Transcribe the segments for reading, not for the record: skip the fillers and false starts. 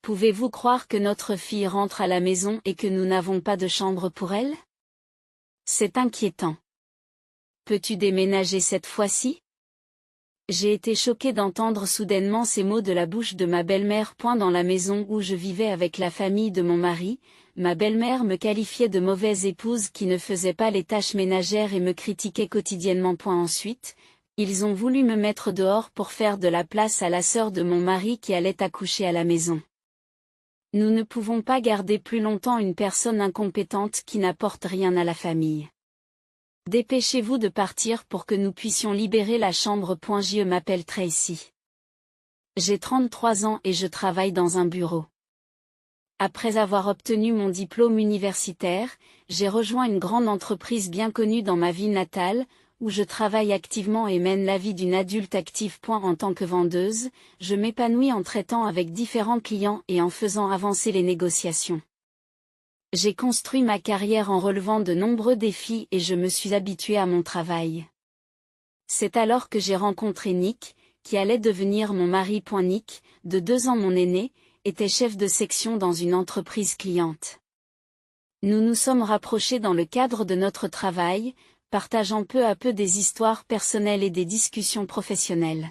Pouvez-vous croire que notre fille rentre à la maison et que nous n'avons pas de chambre pour elle? C'est inquiétant. Peux-tu déménager cette fois-ci? J'ai été choquée d'entendre soudainement ces mots de la bouche de ma belle-mère. Dans la maison où je vivais avec la famille de mon mari, ma belle-mère me qualifiait de mauvaise épouse qui ne faisait pas les tâches ménagères et me critiquait quotidiennement. Ensuite, ils ont voulu me mettre dehors pour faire de la place à la sœur de mon mari qui allait accoucher à la maison. Nous ne pouvons pas garder plus longtemps une personne incompétente qui n'apporte rien à la famille. Dépêchez-vous de partir pour que nous puissions libérer la chambre. Je m'appelle Tracy. J'ai 33 ans et je travaille dans un bureau. Après avoir obtenu mon diplôme universitaire, j'ai rejoint une grande entreprise bien connue dans ma ville natale, où je travaille activement et mène la vie d'une adulte active. En tant que vendeuse, je m'épanouis en traitant avec différents clients et en faisant avancer les négociations. J'ai construit ma carrière en relevant de nombreux défis et je me suis habituée à mon travail. C'est alors que j'ai rencontré Nick, qui allait devenir mon mari. Nick, de 2 ans mon aîné, était chef de section dans une entreprise cliente. Nous nous sommes rapprochés dans le cadre de notre travail, partageant peu à peu des histoires personnelles et des discussions professionnelles.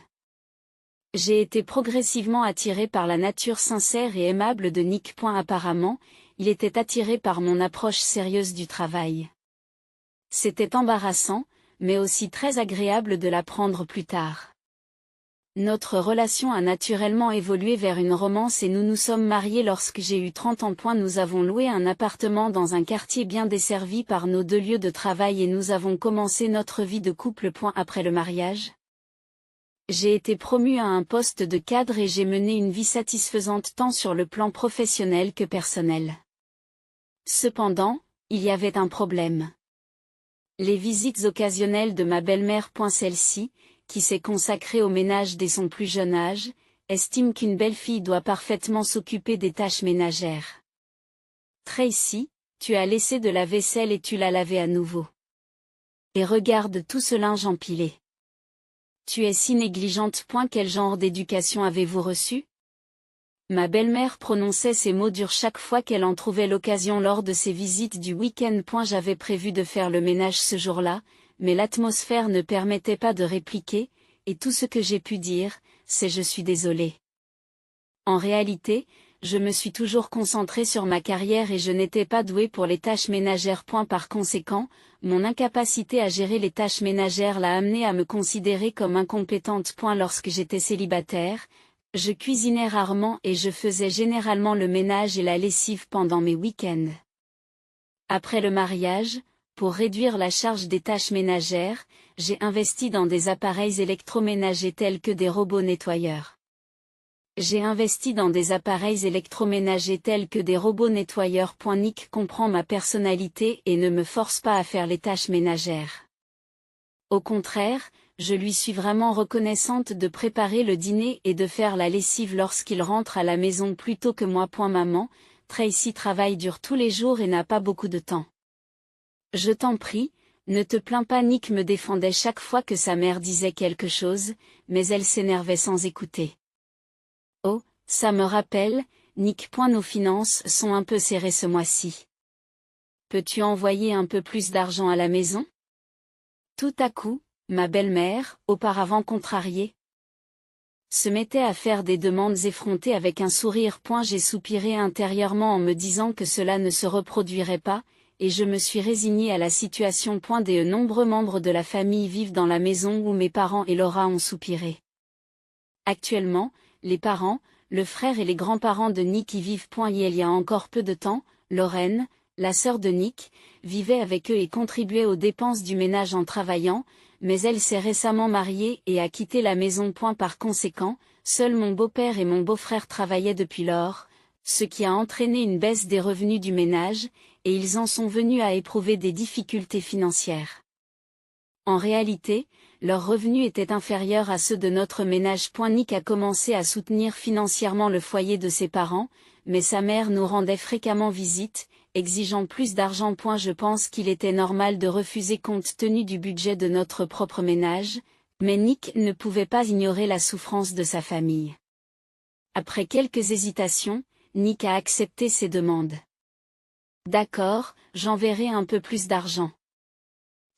J'ai été progressivement attirée par la nature sincère et aimable de Nick. Apparemment, il était attiré par mon approche sérieuse du travail. C'était embarrassant, mais aussi très agréable de l'apprendre plus tard. Notre relation a naturellement évolué vers une romance et nous nous sommes mariés lorsque j'ai eu 30 ans. Nous avons loué un appartement dans un quartier bien desservi par nos 2 lieux de travail et nous avons commencé notre vie de couple. Après le mariage, j'ai été promue à un poste de cadre et j'ai mené une vie satisfaisante tant sur le plan professionnel que personnel. Cependant, il y avait un problème. Les visites occasionnelles de ma belle-mère. Celle-ci, qui s'est consacrée au ménage dès son plus jeune âge, estime qu'une belle-fille doit parfaitement s'occuper des tâches ménagères. Tracy, tu as laissé de la vaisselle et tu l'as lavée à nouveau. Et regarde tout ce linge empilé. Tu es si négligente. Quel genre d'éducation avez-vous reçu? Ma belle-mère prononçait ces mots durs chaque fois qu'elle en trouvait l'occasion lors de ses visites du week-end. J'avais prévu de faire le ménage ce jour-là, mais l'atmosphère ne permettait pas de répliquer, et tout ce que j'ai pu dire, c'est je suis désolée. En réalité, je me suis toujours concentrée sur ma carrière et je n'étais pas douée pour les tâches ménagères. Par conséquent, mon incapacité à gérer les tâches ménagères l'a amenée à me considérer comme incompétente. Lorsque j'étais célibataire, je cuisinais rarement et je faisais généralement le ménage et la lessive pendant mes week-ends. Après le mariage, pour réduire la charge des tâches ménagères, j'ai investi dans des appareils électroménagers tels que des robots nettoyeurs. Nick comprend ma personnalité et ne me force pas à faire les tâches ménagères. Au contraire, je lui suis vraiment reconnaissante de préparer le dîner et de faire la lessive lorsqu'il rentre à la maison plutôt que moi. Maman, Tracy travaille dur tous les jours et n'a pas beaucoup de temps. Je t'en prie, ne te plains pas. Nick me défendait chaque fois que sa mère disait quelque chose, mais elle s'énervait sans écouter. Oh, ça me rappelle, Nick. Nos finances sont un peu serrées ce mois-ci. Peux-tu envoyer un peu plus d'argent à la maison? Tout à coup, ma belle-mère, auparavant contrariée, se mettait à faire des demandes effrontées avec un sourire. J'ai soupiré intérieurement en me disant que cela ne se reproduirait pas, et je me suis résignée à la situation. De nombreux membres de la famille vivent dans la maison où mes parents et Laura ont soupiré. Actuellement, les parents, le frère et les grands-parents de Nick y vivent. Il y a encore peu de temps, Lorraine, la sœur de Nick, vivait avec eux et contribuait aux dépenses du ménage en travaillant, mais elle s'est récemment mariée et a quitté la maison. Par conséquent, seuls mon beau-père et mon beau-frère travaillaient depuis lors, ce qui a entraîné une baisse des revenus du ménage, et ils en sont venus à éprouver des difficultés financières. En réalité, leurs revenus étaient inférieurs à ceux de notre ménage. Nick a commencé à soutenir financièrement le foyer de ses parents, mais sa mère nous rendait fréquemment visite, exigeant plus d'argent. Je pense qu'il était normal de refuser compte tenu du budget de notre propre ménage, mais Nick ne pouvait pas ignorer la souffrance de sa famille. Après quelques hésitations, Nick a accepté ses demandes. D'accord, j'enverrai un peu plus d'argent.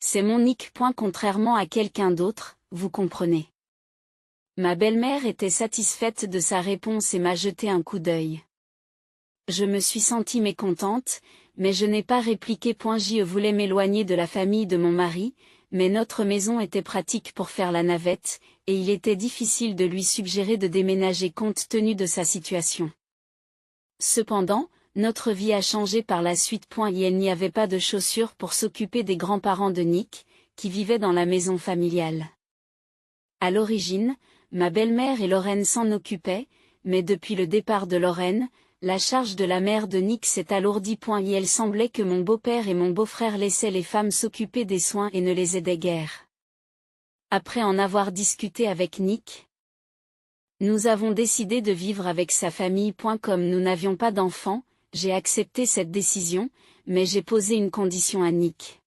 C'est mon Nick. Contrairement à quelqu'un d'autre, vous comprenez. Ma belle-mère était satisfaite de sa réponse et m'a jeté un coup d'œil. Je me suis sentie mécontente, mais je n'ai pas répliqué. Je voulais m'éloigner de la famille de mon mari, mais notre maison était pratique pour faire la navette, et il était difficile de lui suggérer de déménager compte tenu de sa situation. Cependant, notre vie a changé par la suite. Il n'y avait pas de chaussures pour s'occuper des grands-parents de Nick, qui vivaient dans la maison familiale. À l'origine, ma belle-mère et Lorraine s'en occupaient, mais depuis le départ de Lorraine, la charge de la mère de Nick s'est alourdie. Il semblait que mon beau-père et mon beau-frère laissaient les femmes s'occuper des soins et ne les aidaient guère. Après en avoir discuté avec Nick, nous avons décidé de vivre avec sa famille. Comme nous n'avions pas d'enfants, j'ai accepté cette décision, mais j'ai posé une condition à Nick.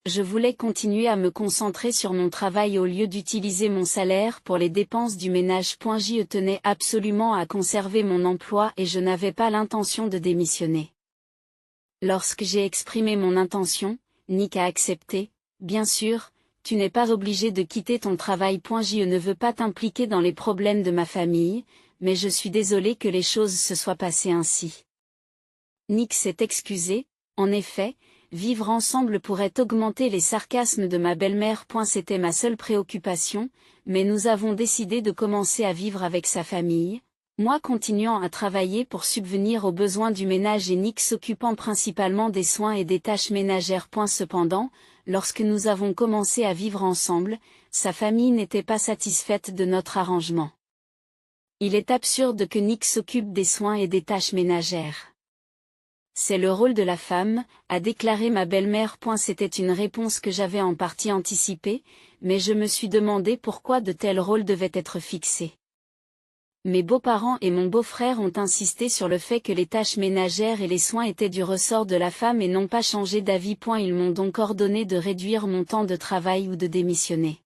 Je voulais continuer à me concentrer sur mon travail au lieu d'utiliser mon salaire pour les dépenses du ménage. Je tenais absolument à conserver mon emploi et je n'avais pas l'intention de démissionner. Lorsque j'ai exprimé mon intention, Nick a accepté. Bien sûr, tu n'es pas obligé de quitter ton travail. Je ne veux pas t'impliquer dans les problèmes de ma famille, mais je suis désolé que les choses se soient passées ainsi. Nick s'est excusé. En effet, vivre ensemble pourrait augmenter les sarcasmes de ma belle-mère. C'était ma seule préoccupation, mais nous avons décidé de commencer à vivre avec sa famille, moi continuant à travailler pour subvenir aux besoins du ménage et Nick s'occupant principalement des soins et des tâches ménagères. Cependant, lorsque nous avons commencé à vivre ensemble, sa famille n'était pas satisfaite de notre arrangement. Il est absurde que Nick s'occupe des soins et des tâches ménagères. C'est le rôle de la femme, a déclaré ma belle-mère. C'était une réponse que j'avais en partie anticipée, mais je me suis demandé pourquoi de tels rôles devaient être fixés. Mes beaux-parents et mon beau-frère ont insisté sur le fait que les tâches ménagères et les soins étaient du ressort de la femme et n'ont pas changé d'avis. Ils m'ont donc ordonné de réduire mon temps de travail ou de démissionner.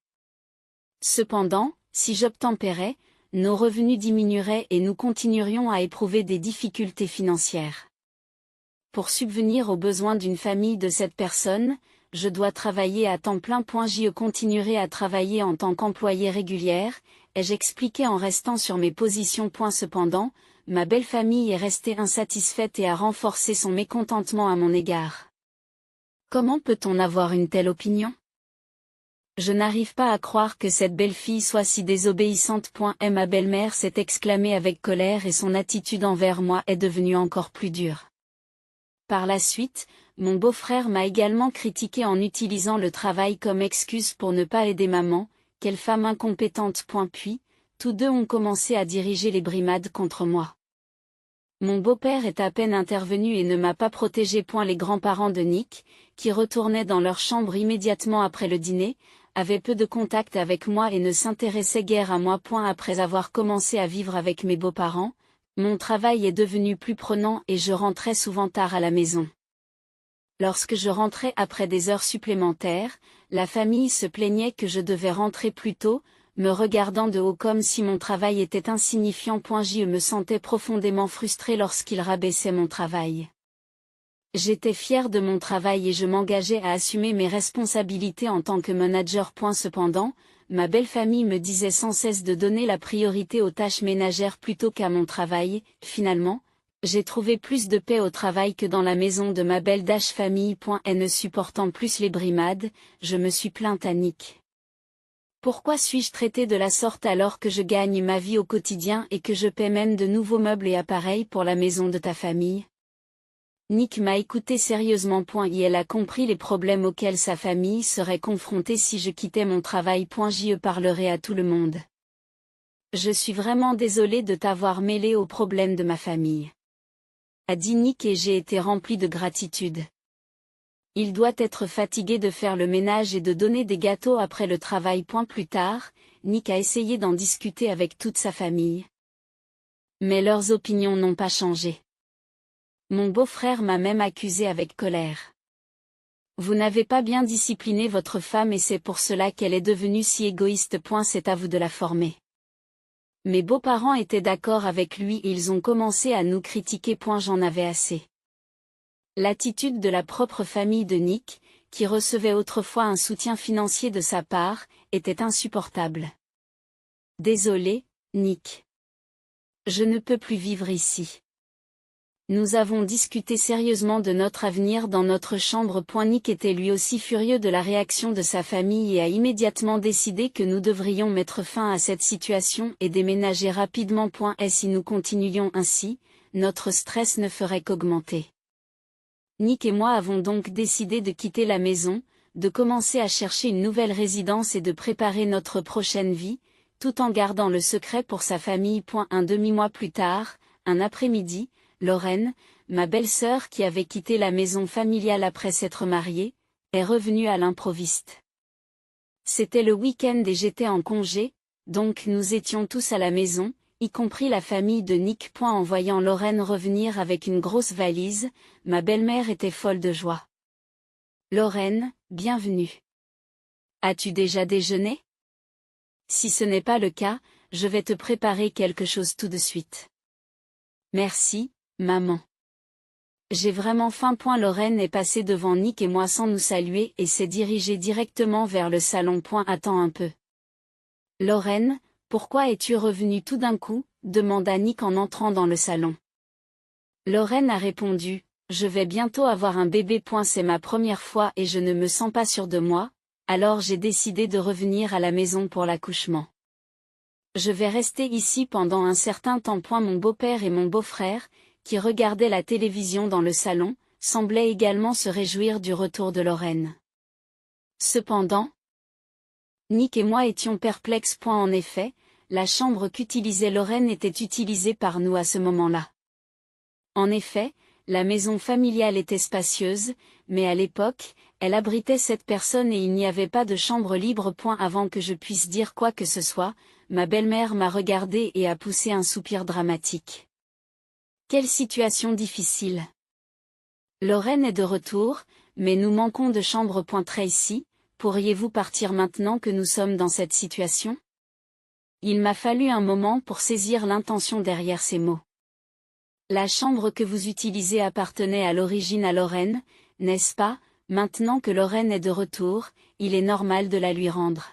Cependant, si j'obtempérais, nos revenus diminueraient et nous continuerions à éprouver des difficultés financières. Pour subvenir aux besoins d'une famille de 7 personnes, je dois travailler à temps plein. Je continuerai à travailler en tant qu'employée régulière, ai-je expliqué en restant sur mes positions. Cependant, ma belle famille est restée insatisfaite et a renforcé son mécontentement à mon égard. Comment peut-on avoir une telle opinion? Je n'arrive pas à croire que cette belle-fille soit si désobéissante. Ma belle-mère s'est exclamée avec colère et son attitude envers moi est devenue encore plus dure. Par la suite, mon beau-frère m'a également critiqué en utilisant le travail comme excuse pour ne pas aider maman. Quelle femme incompétente. Puis, tous deux ont commencé à diriger les brimades contre moi. Mon beau-père est à peine intervenu et ne m'a pas protégé. Les grands-parents de Nick, qui retournaient dans leur chambre immédiatement après le dîner, avaient peu de contact avec moi et ne s'intéressaient guère à moi. Après avoir commencé à vivre avec mes beaux-parents, mon travail est devenu plus prenant et je rentrais souvent tard à la maison. Lorsque je rentrais après des heures supplémentaires, la famille se plaignait que je devais rentrer plus tôt, me regardant de haut comme si mon travail était insignifiant. Je me sentais profondément frustrée lorsqu'ils rabaissaient mon travail. J'étais fière de mon travail et je m'engageais à assumer mes responsabilités en tant que manager. Cependant, ma belle famille me disait sans cesse de donner la priorité aux tâches ménagères plutôt qu'à mon travail. Finalement, j'ai trouvé plus de paix au travail que dans la maison de ma belle famille. Et ne supportant plus les brimades, je me suis plainte à Nick. Pourquoi suis-je traitée de la sorte alors que je gagne ma vie au quotidien et que je paie même de nouveaux meubles et appareils pour la maison de ta famille? Nick m'a écouté sérieusement. Et elle a compris les problèmes auxquels sa famille serait confrontée si je quittais mon travail. Je parlerai à tout le monde. Je suis vraiment désolée de t'avoir mêlé aux problèmes de ma famille, a dit Nick et j'ai été remplie de gratitude. Il doit être fatigué de faire le ménage et de donner des gâteaux après le travail. Plus tard, Nick a essayé d'en discuter avec toute sa famille. Mais leurs opinions n'ont pas changé. Mon beau-frère m'a même accusé avec colère. Vous n'avez pas bien discipliné votre femme et c'est pour cela qu'elle est devenue si égoïste. C'est à vous de la former. Mes beaux-parents étaient d'accord avec lui et ils ont commencé à nous critiquer. J'en avais assez. L'attitude de la propre famille de Nick, qui recevait autrefois un soutien financier de sa part, était insupportable. Désolé, Nick. Je ne peux plus vivre ici. Nous avons discuté sérieusement de notre avenir dans notre chambre. Nick était lui aussi furieux de la réaction de sa famille et a immédiatement décidé que nous devrions mettre fin à cette situation et déménager rapidement. Si nous continuions ainsi, notre stress ne ferait qu'augmenter. Nick et moi avons donc décidé de quitter la maison, de commencer à chercher une nouvelle résidence et de préparer notre prochaine vie, tout en gardant le secret pour sa famille. Un demi-mois plus tard, un après-midi, Lorraine, ma belle-sœur qui avait quitté la maison familiale après s'être mariée, est revenue à l'improviste. C'était le week-end et j'étais en congé, donc nous étions tous à la maison, y compris la famille de Nick. En voyant Lorraine revenir avec une grosse valise, ma belle-mère était folle de joie. Lorraine, bienvenue. As-tu déjà déjeuné? Si ce n'est pas le cas, je vais te préparer quelque chose tout de suite. Merci, maman. J'ai vraiment faim. Lorraine est passée devant Nick et moi sans nous saluer et s'est dirigée directement vers le salon. Attends un peu. Lorraine, pourquoi es-tu revenue tout d'un coup? Demanda Nick en entrant dans le salon. Lorraine a répondu, je vais bientôt avoir un bébé. C'est ma première fois et je ne me sens pas sûre de moi, alors j'ai décidé de revenir à la maison pour l'accouchement. Je vais rester ici pendant un certain temps. Mon beau-père et mon beau-frère, qui regardaient la télévision dans le salon, semblaient également se réjouir du retour de Lorraine. Cependant, Nick et moi étions perplexes. En effet, la chambre qu'utilisait Lorraine était utilisée par nous à ce moment-là. En effet, la maison familiale était spacieuse, mais à l'époque, elle abritait 7 personnes et il n'y avait pas de chambre libre. Avant que je puisse dire quoi que ce soit, ma belle-mère m'a regardé et a poussé un soupir dramatique. Quelle situation difficile. Lorraine est de retour, mais nous manquons de chambre. Tracy, pourriez-vous partir maintenant que nous sommes dans cette situation? Il m'a fallu un moment pour saisir l'intention derrière ces mots. La chambre que vous utilisez appartenait à l'origine à Lorraine, n'est-ce pas? Maintenant que Lorraine est de retour, il est normal de la lui rendre.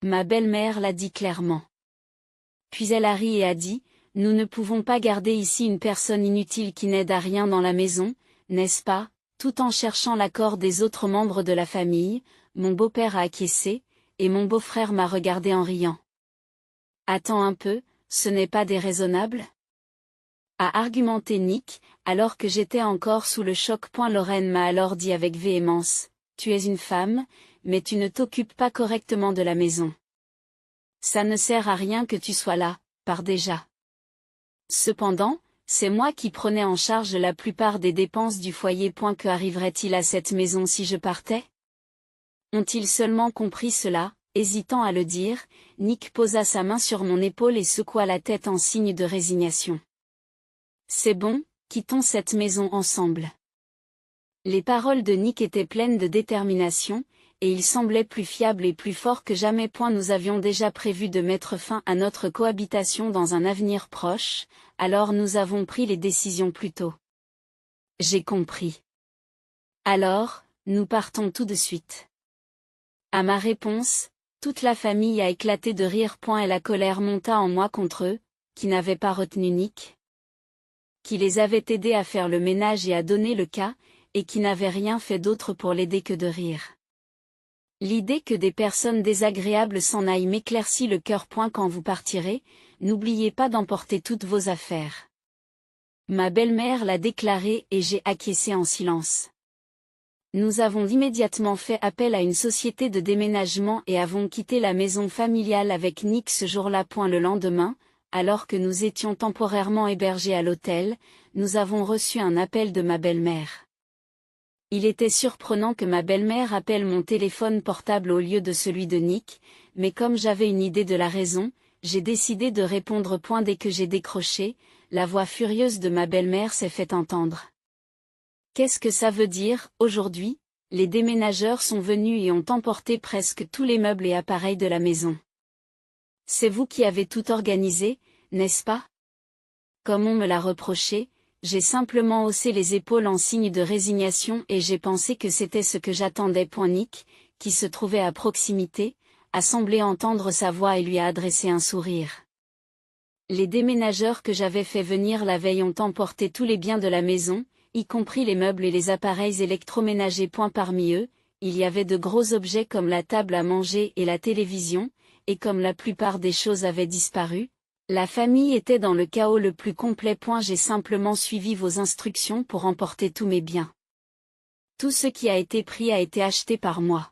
Ma belle-mère l'a dit clairement. Puis elle a ri et a dit, nous ne pouvons pas garder ici une personne inutile qui n'aide à rien dans la maison, n'est-ce pas? Tout en cherchant l'accord des autres membres de la famille, mon beau-père a acquiescé, et mon beau-frère m'a regardé en riant. Attends un peu, ce n'est pas déraisonnable? A argumenté Nick, alors que j'étais encore sous le choc. Lorraine m'a alors dit avec véhémence, tu es une femme, mais tu ne t'occupes pas correctement de la maison. Ça ne sert à rien que tu sois là, pars déjà. Cependant, c'est moi qui prenais en charge la plupart des dépenses du foyer. Que arriverait-il à cette maison si je partais? Ont-ils seulement compris cela? Hésitant à le dire, Nick posa sa main sur mon épaule et secoua la tête en signe de résignation. C'est bon, quittons cette maison ensemble. Les paroles de Nick étaient pleines de détermination, et il semblait plus fiable et plus fort que jamais. Nous avions déjà prévu de mettre fin à notre cohabitation dans un avenir proche, alors nous avons pris les décisions plus tôt. J'ai compris. Alors, nous partons tout de suite. À ma réponse, toute la famille a éclaté de rire. Et la colère monta en moi contre eux, qui n'avaient pas retenu Nick, qui les avait aidés à faire le ménage et à donner le cas, et qui n'avaient rien fait d'autre pour l'aider que de rire. L'idée que des personnes désagréables s'en aillent m'éclaircit le cœur. Quand vous partirez, n'oubliez pas d'emporter toutes vos affaires. Ma belle-mère l'a déclaré et j'ai acquiescé en silence. Nous avons immédiatement fait appel à une société de déménagement et avons quitté la maison familiale avec Nick ce jour-là. Le lendemain, alors que nous étions temporairement hébergés à l'hôtel, nous avons reçu un appel de ma belle-mère. Il était surprenant que ma belle-mère appelle mon téléphone portable au lieu de celui de Nick, mais comme j'avais une idée de la raison, j'ai décidé de répondre. Dès que j'ai décroché, la voix furieuse de ma belle-mère s'est fait entendre. Qu'est-ce que ça veut dire? Aujourd'hui, les déménageurs sont venus et ont emporté presque tous les meubles et appareils de la maison. C'est vous qui avez tout organisé, n'est-ce pas? Comme on me l'a reproché, j'ai simplement haussé les épaules en signe de résignation et j'ai pensé que c'était ce que j'attendais. Nick, qui se trouvait à proximité, a semblé entendre sa voix et lui a adressé un sourire. Les déménageurs que j'avais fait venir la veille ont emporté tous les biens de la maison, y compris les meubles et les appareils électroménagers. Parmi eux, il y avait de gros objets comme la table à manger et la télévision, et comme la plupart des choses avaient disparu, la famille était dans le chaos le plus complet. J'ai simplement suivi vos instructions pour emporter tous mes biens. Tout ce qui a été pris a été acheté par moi.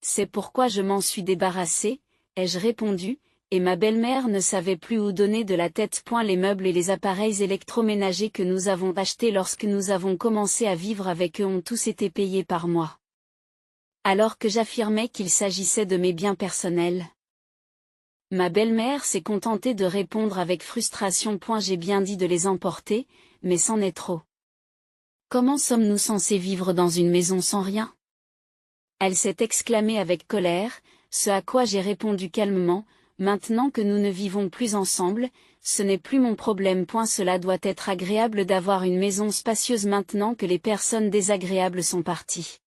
C'est pourquoi je m'en suis débarrassé, ai-je répondu, et ma belle-mère ne savait plus où donner de la tête. Les meubles et les appareils électroménagers que nous avons achetés lorsque nous avons commencé à vivre avec eux ont tous été payés par moi. Alors que j'affirmais qu'il s'agissait de mes biens personnels. Ma belle-mère s'est contentée de répondre avec frustration. J'ai bien dit de les emporter, mais c'en est trop. Comment sommes-nous censés vivre dans une maison sans rien? Elle s'est exclamée avec colère, ce à quoi j'ai répondu calmement, maintenant que nous ne vivons plus ensemble, ce n'est plus mon problème. Cela doit être agréable d'avoir une maison spacieuse maintenant que les personnes désagréables sont parties.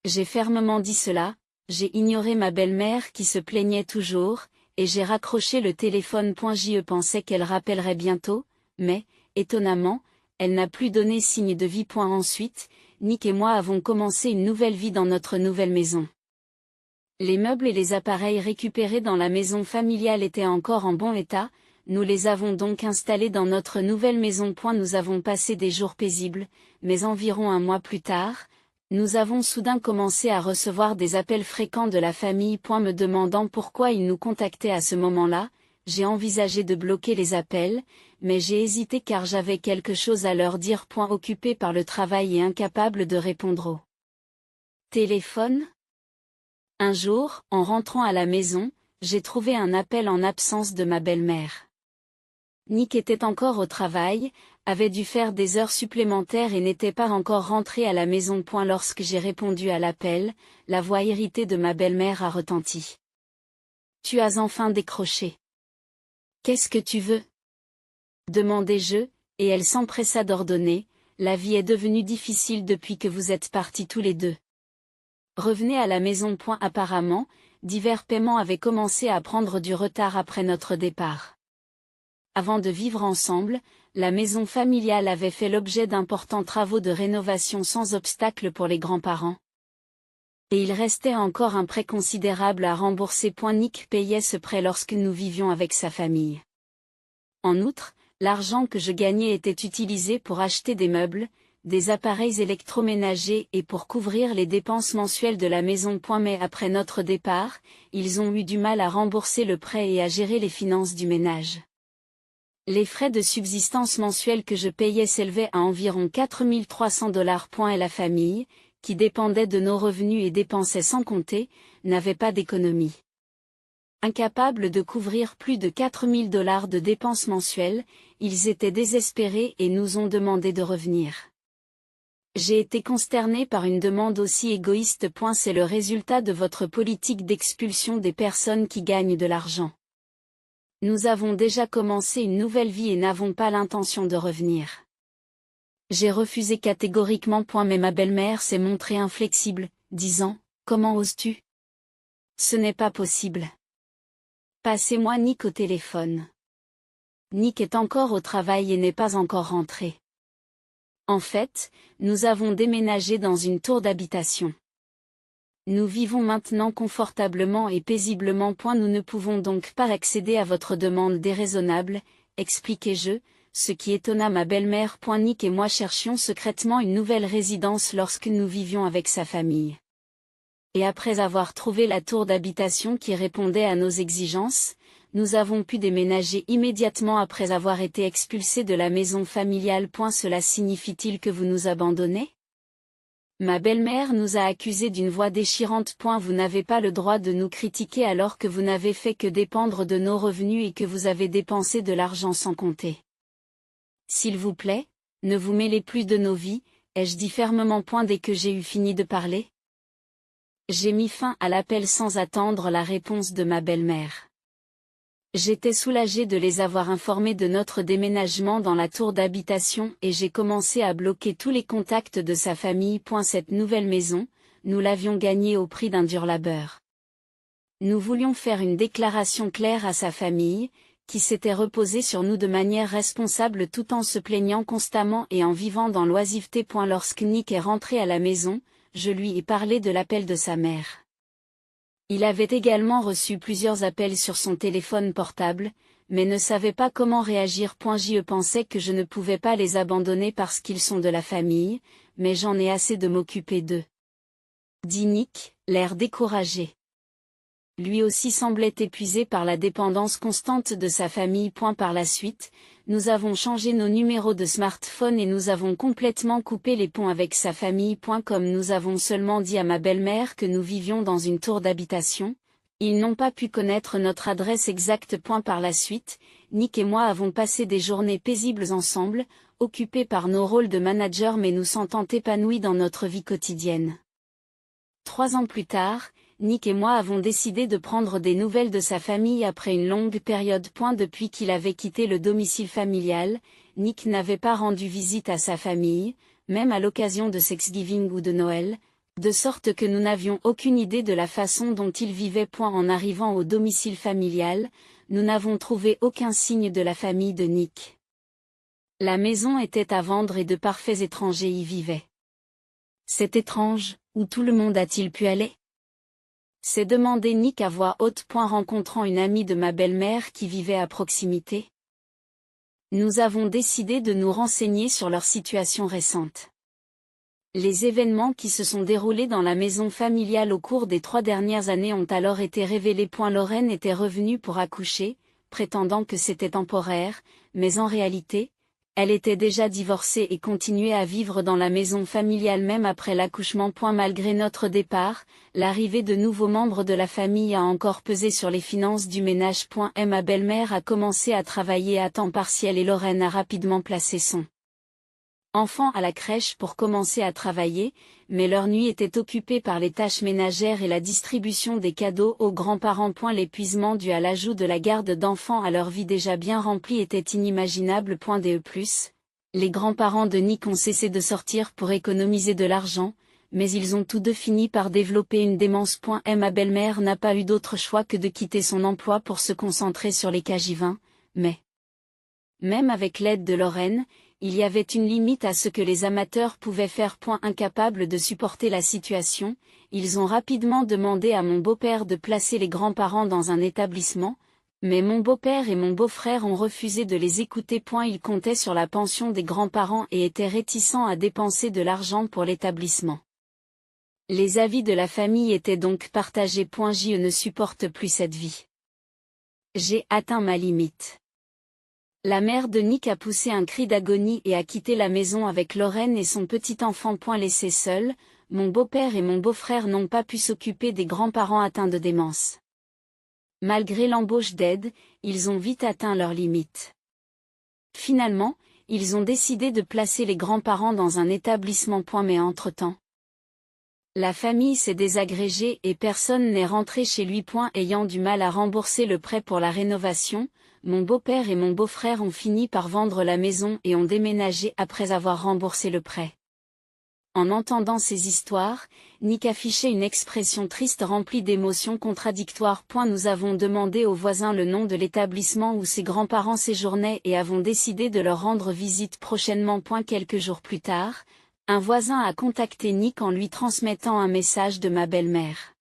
J'ai fermement dit cela, j'ai ignoré ma belle-mère qui se plaignait toujours, et j'ai raccroché le téléphone. Je pensais qu'elle rappellerait bientôt, mais, étonnamment, elle n'a plus donné signe de vie. Ensuite, Nick et moi avons commencé une nouvelle vie dans notre nouvelle maison. Les meubles et les appareils récupérés dans la maison familiale étaient encore en bon état, nous les avons donc installés dans notre nouvelle maison. Nous avons passé des jours paisibles, mais environ un mois plus tard, nous avons soudain commencé à recevoir des appels fréquents de la famille. Me demandant pourquoi ils nous contactaient à ce moment-là, j'ai envisagé de bloquer les appels, mais j'ai hésité car j'avais quelque chose à leur dire. Occupé par le travail et incapable de répondre au téléphone. Un jour, en rentrant à la maison, j'ai trouvé un appel en absence de ma belle-mère. Nick était encore au travail, avait dû faire des heures supplémentaires et n'était pas encore rentré à la maison. Lorsque j'ai répondu à l'appel, la voix irritée de ma belle-mère a retenti. Tu as enfin décroché. Qu'est-ce que tu veux? Demandai-je, et elle s'empressa d'ordonner, la vie est devenue difficile depuis que vous êtes partis tous les deux. Revenez à la maison. Apparemment, divers paiements avaient commencé à prendre du retard après notre départ. Avant de vivre ensemble, la maison familiale avait fait l'objet d'importants travaux de rénovation sans obstacle pour les grands-parents. Et il restait encore un prêt considérable à rembourser. Nick payait ce prêt lorsque nous vivions avec sa famille. En outre, l'argent que je gagnais était utilisé pour acheter des meubles, des appareils électroménagers et pour couvrir les dépenses mensuelles de la maison. Mais après notre départ, ils ont eu du mal à rembourser le prêt et à gérer les finances du ménage. Les frais de subsistance mensuels que je payais s'élevaient à environ $4 300. Et la famille, qui dépendait de nos revenus et dépensait sans compter, n'avait pas d'économie. Incapables de couvrir plus de $4 000 de dépenses mensuelles, ils étaient désespérés et nous ont demandé de revenir. J'ai été consterné par une demande aussi égoïste. C'est le résultat de votre politique d'expulsion des personnes qui gagnent de l'argent. Nous avons déjà commencé une nouvelle vie et n'avons pas l'intention de revenir. J'ai refusé catégoriquement. Mais ma belle-mère s'est montrée inflexible, disant, comment oses-tu? Ce n'est pas possible. Passez-moi Nick au téléphone. Nick est encore au travail et n'est pas encore rentré. En fait, nous avons déménagé dans une tour d'habitation. Nous vivons maintenant confortablement et paisiblement. Nous ne pouvons donc pas accéder à votre demande déraisonnable, expliquai-je, ce qui étonna ma belle-mère. Nick et moi cherchions secrètement une nouvelle résidence lorsque nous vivions avec sa famille. Et après avoir trouvé la tour d'habitation qui répondait à nos exigences, nous avons pu déménager immédiatement après avoir été expulsés de la maison familiale. Cela signifie-t-il que vous nous abandonnez? Ma belle-mère nous a accusés d'une voix déchirante. Vous n'avez pas le droit de nous critiquer alors que vous n'avez fait que dépendre de nos revenus et que vous avez dépensé de l'argent sans compter. S'il vous plaît, ne vous mêlez plus de nos vies, ai-je dit fermement. Dès que j'ai eu fini de parler, j'ai mis fin à l'appel sans attendre la réponse de ma belle-mère. J'étais soulagée de les avoir informés de notre déménagement dans la tour d'habitation et j'ai commencé à bloquer tous les contacts de sa famille. Cette nouvelle maison, nous l'avions gagnée au prix d'un dur labeur. Nous voulions faire une déclaration claire à sa famille, qui s'était reposée sur nous de manière responsable tout en se plaignant constamment et en vivant dans l'oisiveté. Lorsque Nick est rentré à la maison, je lui ai parlé de l'appel de sa mère. Il avait également reçu plusieurs appels sur son téléphone portable, mais ne savait pas comment réagir. Je pensais que je ne pouvais pas les abandonner parce qu'ils sont de la famille, mais j'en ai assez de m'occuper d'eux. Dit Nick, l'air découragé. Lui aussi semblait épuisé par la dépendance constante de sa famille. Par la suite, nous avons changé nos numéros de smartphone et nous avons complètement coupé les ponts avec sa famille. Comme nous avons seulement dit à ma belle-mère que nous vivions dans une tour d'habitation, ils n'ont pas pu connaître notre adresse exacte. Par la suite, Nick et moi avons passé des journées paisibles ensemble, occupés par nos rôles de manager mais nous sentant épanouis dans notre vie quotidienne. 3 ans plus tard, Nick et moi avons décidé de prendre des nouvelles de sa famille après une longue période. Depuis qu'il avait quitté le domicile familial, Nick n'avait pas rendu visite à sa famille, même à l'occasion de Thanksgiving ou de Noël, de sorte que nous n'avions aucune idée de la façon dont il vivait. En arrivant au domicile familial, nous n'avons trouvé aucun signe de la famille de Nick. La maison était à vendre et de parfaits étrangers y vivaient. C'est étrange, où tout le monde a-t-il pu aller ? s'est demandé Nick à voix haute. Rencontrant une amie de ma belle-mère qui vivait à proximité. Nous avons décidé de nous renseigner sur leur situation récente. Les événements qui se sont déroulés dans la maison familiale au cours des 3 dernières années ont alors été révélés. Lorraine était revenue pour accoucher, prétendant que c'était temporaire, mais en réalité, elle était déjà divorcée et continuait à vivre dans la maison familiale même après l'accouchement. Malgré notre départ, l'arrivée de nouveaux membres de la famille a encore pesé sur les finances du ménage. Ma belle-mère a commencé à travailler à temps partiel et Lorraine a rapidement placé son enfant à la crèche pour commencer à travailler, mais leur nuit était occupée par les tâches ménagères et la distribution des cadeaux aux grands-parents. L'épuisement dû à l'ajout de la garde d'enfants à leur vie déjà bien remplie était inimaginable. Les grands-parents de Nick ont cessé de sortir pour économiser de l'argent, mais ils ont tous deux fini par développer une démence. Ma belle-mère n'a pas eu d'autre choix que de quitter son emploi pour se concentrer sur les Cagivins, mais même avec l'aide de Lorraine, il y avait une limite à ce que les amateurs pouvaient faire. Incapables de supporter la situation, ils ont rapidement demandé à mon beau-père de placer les grands-parents dans un établissement, mais mon beau-père et mon beau-frère ont refusé de les écouter. Ils comptaient sur la pension des grands-parents et étaient réticents à dépenser de l'argent pour l'établissement. Les avis de la famille étaient donc partagés. Je ne supporte plus cette vie. J'ai atteint ma limite. La mère de Nick a poussé un cri d'agonie et a quitté la maison avec Lorraine et son petit enfant. Laissés seuls, mon beau-père et mon beau-frère n'ont pas pu s'occuper des grands-parents atteints de démence. Malgré l'embauche d'aide, ils ont vite atteint leurs limites. Finalement, ils ont décidé de placer les grands-parents dans un établissement. Mais entre-temps, la famille s'est désagrégée et personne n'est rentré chez lui. Ayant du mal à rembourser le prêt pour la rénovation, mon beau-père et mon beau-frère ont fini par vendre la maison et ont déménagé après avoir remboursé le prêt. En entendant ces histoires, Nick affichait une expression triste remplie d'émotions contradictoires. Nous avons demandé aux voisins le nom de l'établissement où ses grands-parents séjournaient et avons décidé de leur rendre visite prochainement. Quelques jours plus tard, un voisin a contacté Nick en lui transmettant un message de ma belle-mère.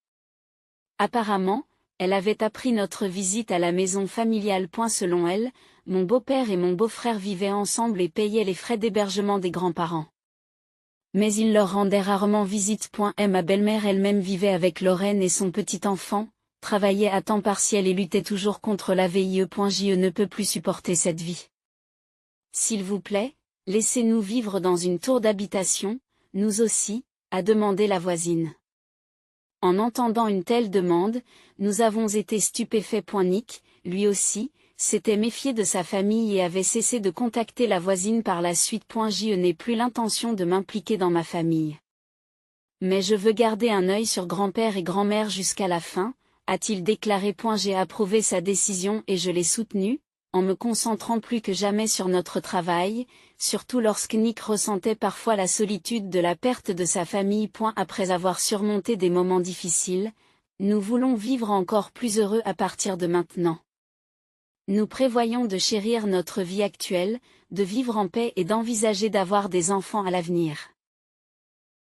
Apparemment, elle avait appris notre visite à la maison familiale. Selon elle, mon beau-père et mon beau-frère vivaient ensemble et payaient les frais d'hébergement des grands-parents. Mais ils leur rendaient rarement visite. Ma belle-mère elle-même vivait avec Lorraine et son petit enfant, travaillait à temps partiel et luttait toujours contre la VIE. Je ne peux plus supporter cette vie. S'il vous plaît, laissez-nous vivre dans une tour d'habitation, nous aussi, a demandé la voisine. En entendant une telle demande, nous avons été stupéfaits. Nick, lui aussi, s'était méfié de sa famille et avait cessé de contacter la voisine par la suite. Je n'ai plus l'intention de m'impliquer dans ma famille. Mais je veux garder un œil sur grand-père et grand-mère jusqu'à la fin, a-t-il déclaré. J'ai approuvé sa décision et je l'ai soutenue, en me concentrant plus que jamais sur notre travail, surtout lorsque Nick ressentait parfois la solitude de la perte de sa famille. Après avoir surmonté des moments difficiles, nous voulons vivre encore plus heureux à partir de maintenant. Nous prévoyons de chérir notre vie actuelle, de vivre en paix et d'envisager d'avoir des enfants à l'avenir.